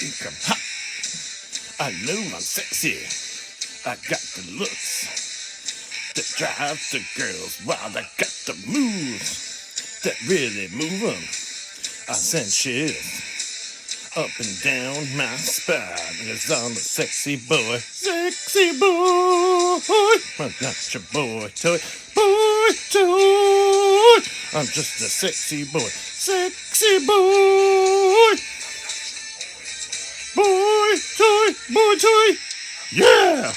think I'm hot. I know I'm sexy. I got the looks that drive the girls wild. I got the moves that really move them. I send chills up and down my spine, 'cause I'm a sexy boy. Sexy boy. I'm not your boy toy. Boy toy. I'm just a sexy boy. Sexy boy. Boy toy. Boy toy. Yeah!